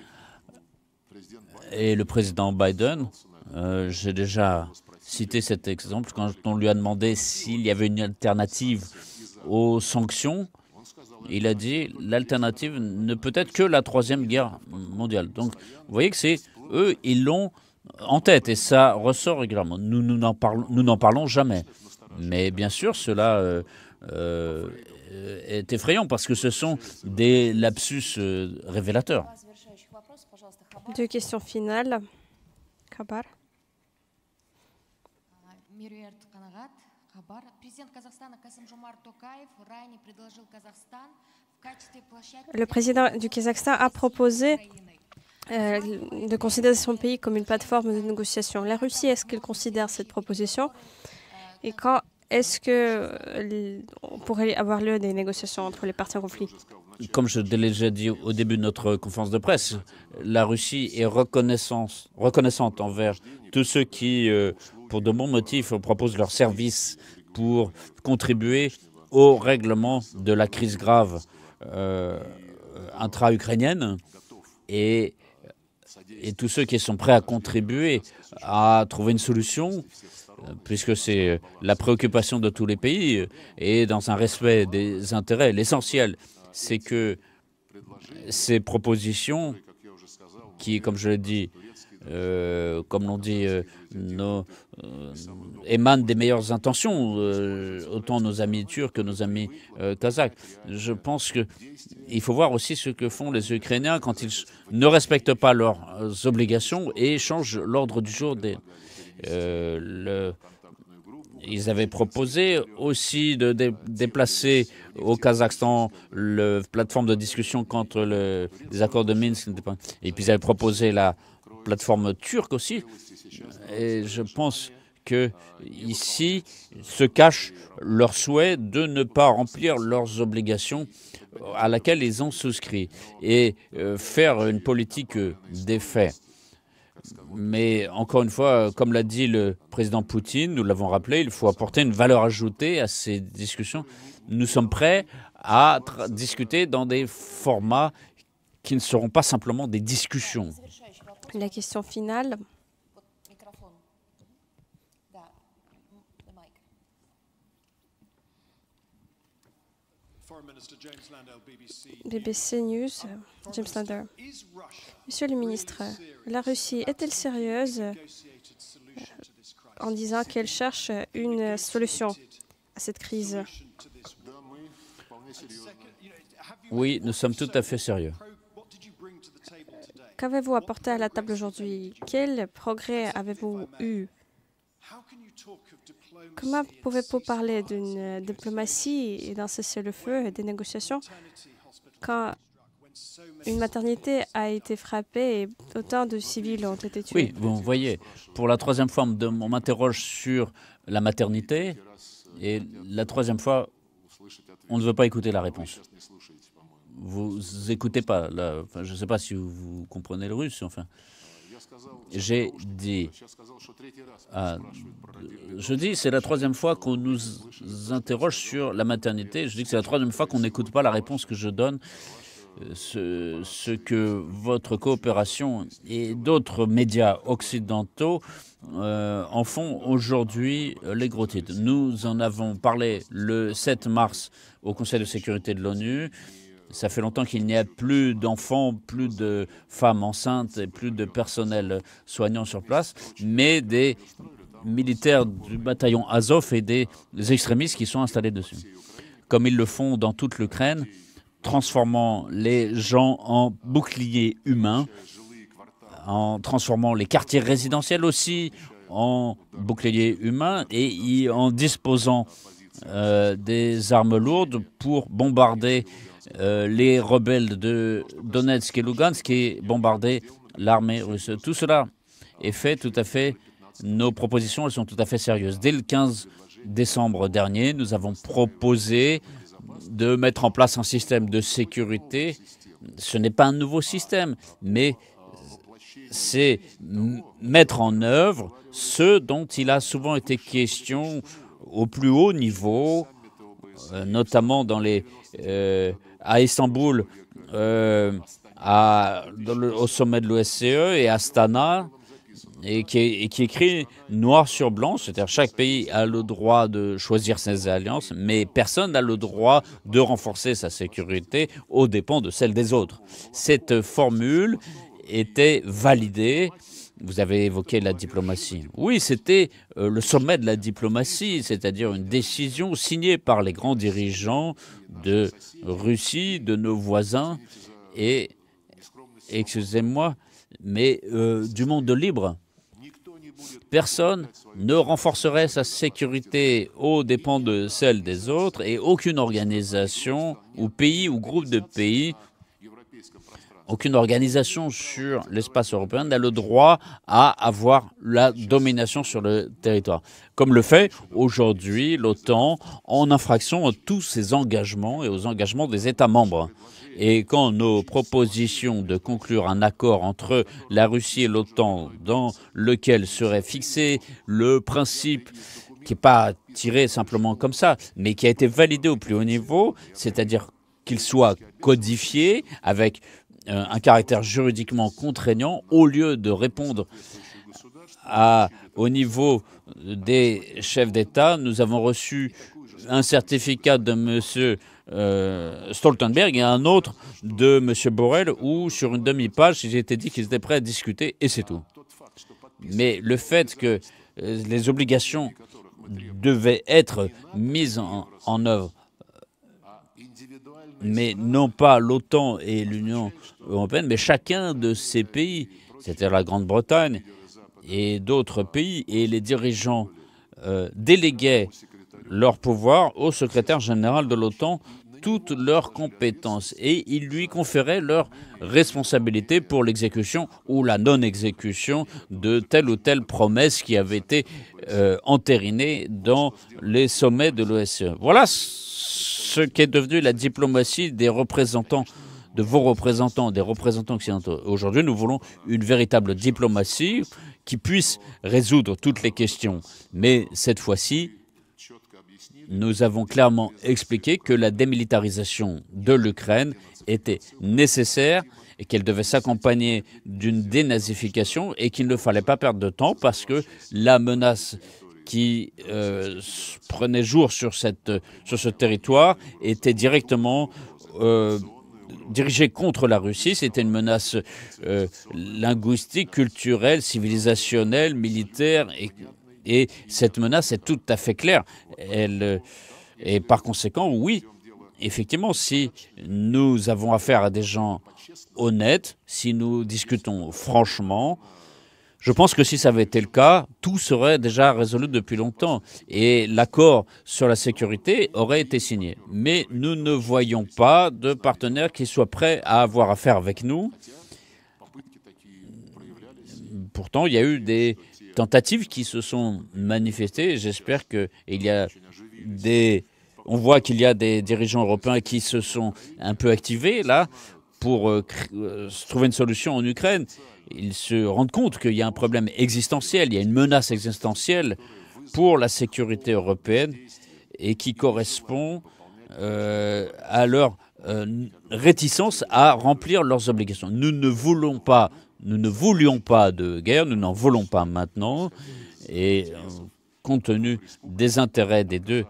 Et le président Biden, j'ai déjà cité cet exemple, quand on lui a demandé s'il y avait une alternative aux sanctions, il a dit l'alternative ne peut être que la troisième guerre mondiale. Donc, vous voyez que c'est eux, ils l'ont en tête et ça ressort régulièrement. Nous n'en parlons jamais. Mais bien sûr, cela est effrayant parce que ce sont des lapsus révélateurs. Deux questions finales. Khabar. Le président du Kazakhstan a proposé de considérer son pays comme une plateforme de négociation. La Russie, est-ce qu'elle considère cette proposition? Et quand est-ce qu'on pourrait avoir lieu des négociations entre les parties en conflit? Comme je l'ai déjà dit au début de notre conférence de presse, la Russie est reconnaissante envers tous ceux qui, pour de bons motifs, proposent leurs services pour contribuer au règlement de la crise grave intra-ukrainienne et tous ceux qui sont prêts à contribuer à trouver une solution, puisque c'est la préoccupation de tous les pays et dans un respect des intérêts. L'essentiel, c'est que ces propositions qui, comme je l'ai dit, comme l'ont dit, émanent des meilleures intentions, autant nos amis turcs que nos amis kazakhs. Je pense qu'il faut voir aussi ce que font les Ukrainiens quand ils ne respectent pas leurs obligations et changent l'ordre du jour des... Ils avaient proposé aussi de déplacer au Kazakhstan la plateforme de discussion contre les accords de Minsk. Et puis ils avaient proposé la plateforme turque aussi. Et je pense que ici se cache leur souhait de ne pas remplir leurs obligations à laquelle ils ont souscrit et faire une politique des faits. Mais encore une fois, comme l'a dit le président Poutine, nous l'avons rappelé, il faut apporter une valeur ajoutée à ces discussions. Nous sommes prêts à discuter dans des formats qui ne seront pas simplement des discussions. La question finale. BBC News, James Lander. Monsieur le ministre, la Russie est-elle sérieuse en disant qu'elle cherche une solution à cette crise? Oui, nous sommes tout à fait sérieux. Qu'avez-vous apporté à la table aujourd'hui? Quel progrès avez-vous eu? Comment pouvez-vous parler d'une diplomatie et d'un cessez-le-feu et des négociations quand une maternité a été frappée et autant de civils ont été tués? Oui, vous voyez, pour la troisième fois, on m'interroge sur la maternité et la troisième fois, on ne veut pas écouter la réponse. Vous n'écoutez pas. Je ne sais pas si vous comprenez le russe. Enfin, j'ai dit, c'est la troisième fois qu'on nous interroge sur la maternité. Je dis que c'est la troisième fois qu'on n'écoute pas la réponse que je donne. Ce que votre coopération et d'autres médias occidentaux en font aujourd'hui les gros titres. Nous en avons parlé le 7 mars au Conseil de sécurité de l'ONU. Ça fait longtemps qu'il n'y a plus d'enfants, plus de femmes enceintes et plus de personnel soignant sur place, mais des militaires du bataillon Azov et des extrémistes qui sont installés dessus. Comme ils le font dans toute l'Ukraine, transformant les gens en boucliers humains, en transformant les quartiers résidentiels aussi en boucliers humains et en disposant des armes lourdes pour bombarder les rebelles de Donetsk et Lugansk et bombarder l'armée russe. Tout cela est fait tout à fait, nos propositions, elles sont tout à fait sérieuses. Dès le 15 décembre dernier, nous avons proposé de mettre en place un système de sécurité. Ce n'est pas un nouveau système, mais c'est mettre en œuvre ce dont il a souvent été question au plus haut niveau, notamment dans à Istanbul, au sommet de l'OSCE et à Astana, et qui est écrit noir sur blanc, c'est-à-dire chaque pays a le droit de choisir ses alliances, mais personne n'a le droit de renforcer sa sécurité aux dépens de celle des autres. Cette formule était validée. Vous avez évoqué la diplomatie. Oui, c'était le sommet de la diplomatie, c'est-à-dire une décision signée par les grands dirigeants de Russie, de nos voisins et, excusez-moi, mais du monde libre. Personne ne renforcerait sa sécurité aux dépens de celle des autres et aucune organisation ou pays ou groupe de pays, aucune organisation sur l'espace européen n'a le droit à avoir la domination sur le territoire. Comme le fait aujourd'hui l'OTAN en infraction à tous ses engagements et aux engagements des États membres. Et quand nos propositions de conclure un accord entre la Russie et l'OTAN dans lequel serait fixé le principe qui n'est pas tiré simplement comme ça, mais qui a été validé au plus haut niveau, c'est-à-dire qu'il soit codifié avec un caractère juridiquement contraignant, au lieu de répondre au niveau des chefs d'État, nous avons reçu un certificat de M. Stoltenberg et un autre de M. Borrell où, sur une demi-page, il était dit qu'ils étaient prêts à discuter et c'est tout. Mais le fait que les obligations devaient être mises en œuvre, mais non pas l'OTAN et l'Union européenne, mais chacun de ces pays, c'est-à-dire la Grande-Bretagne et d'autres pays, et les dirigeants déléguaient leur pouvoir au secrétaire général de l'OTAN, toutes leurs compétences, et ils lui conféraient leurs responsabilités pour l'exécution ou la non-exécution de telle ou telle promesse qui avait été entérinée dans les sommets de l'OSCE. Voilà ce qu'est devenu la diplomatie des représentants, de vos représentants, des représentants occidentaux. Aujourd'hui, nous voulons une véritable diplomatie qui puisse résoudre toutes les questions. Mais cette fois-ci, nous avons clairement expliqué que la démilitarisation de l'Ukraine était nécessaire et qu'elle devait s'accompagner d'une dénazification et qu'il ne fallait pas perdre de temps parce que la menace qui prenait jour sur ce territoire était directement dirigée contre la Russie. C'était une menace linguistique, culturelle, civilisationnelle, militaire, et cette menace est tout à fait claire. Et par conséquent, oui, effectivement, si nous avons affaire à des gens honnêtes, si nous discutons franchement, je pense que si ça avait été le cas, tout serait déjà résolu depuis longtemps et l'accord sur la sécurité aurait été signé. Mais nous ne voyons pas de partenaire qui soit prêt à avoir affaire avec nous. Pourtant, il y a eu des tentatives qui se sont manifestées. J'espère qu'il y a on voit qu'il y a des dirigeants européens qui se sont un peu activés là pour trouver une solution en Ukraine. Ils se rendent compte qu'il y a un problème existentiel, il y a une menace existentielle pour la sécurité européenne et qui correspond à leur réticence à remplir leurs obligations. Nous ne voulions pas de guerre, nous n'en voulons pas maintenant. Et compte tenu des intérêts des deux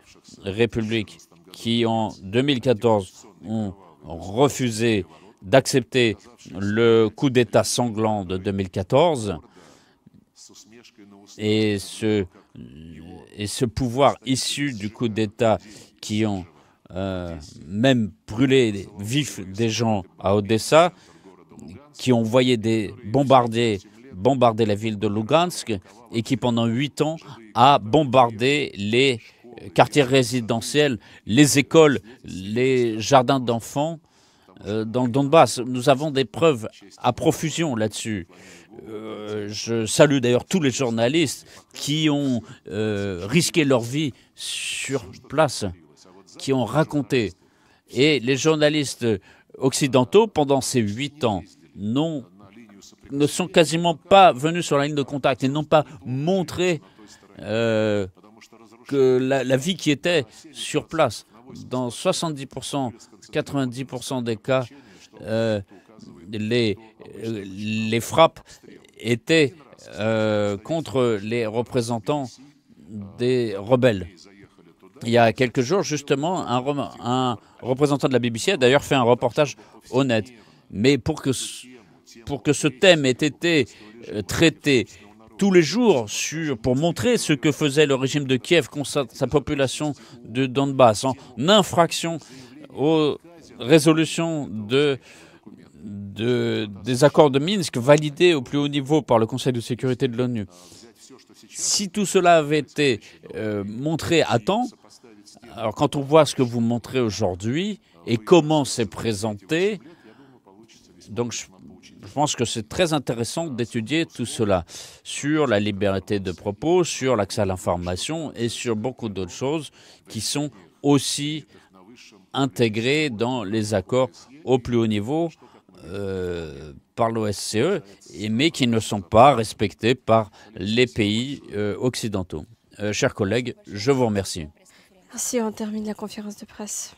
républiques qui, en 2014, ont refusé d'accepter le coup d'État sanglant de 2014 et ce pouvoir issu du coup d'État qui ont même brûlé vifs des gens à Odessa, qui ont envoyé des bombardiers bombarder la ville de Lugansk et qui, pendant 8 ans, a bombardé les quartiers résidentiels, les écoles, les jardins d'enfants dans le Donbass. Nous avons des preuves à profusion là-dessus. Je salue d'ailleurs tous les journalistes qui ont risqué leur vie sur place, qui ont raconté. Et les journalistes occidentaux, pendant ces 8 ans, ne sont quasiment pas venus sur la ligne de contact et n'ont pas montré que la vie qui était sur place. Dans 70%, 90% des cas, les frappes étaient contre les représentants des rebelles. Il y a quelques jours, justement, un représentant de la BBC a d'ailleurs fait un reportage honnête. Mais pour que ce thème ait été traité tous les jours pour montrer ce que faisait le régime de Kiev contre sa population de Donbass, en infraction aux résolutions des accords de Minsk validés au plus haut niveau par le Conseil de sécurité de l'ONU. Si tout cela avait été montré à temps, alors quand on voit ce que vous montrez aujourd'hui et comment c'est présenté, donc je pense que c'est très intéressant d'étudier tout cela sur la liberté de propos, sur l'accès à l'information et sur beaucoup d'autres choses qui sont aussi intégrées dans les accords au plus haut niveau par l'OSCE, mais qui ne sont pas respectés par les pays occidentaux. Chers collègues, je vous remercie. Ainsi, on termine la conférence de presse.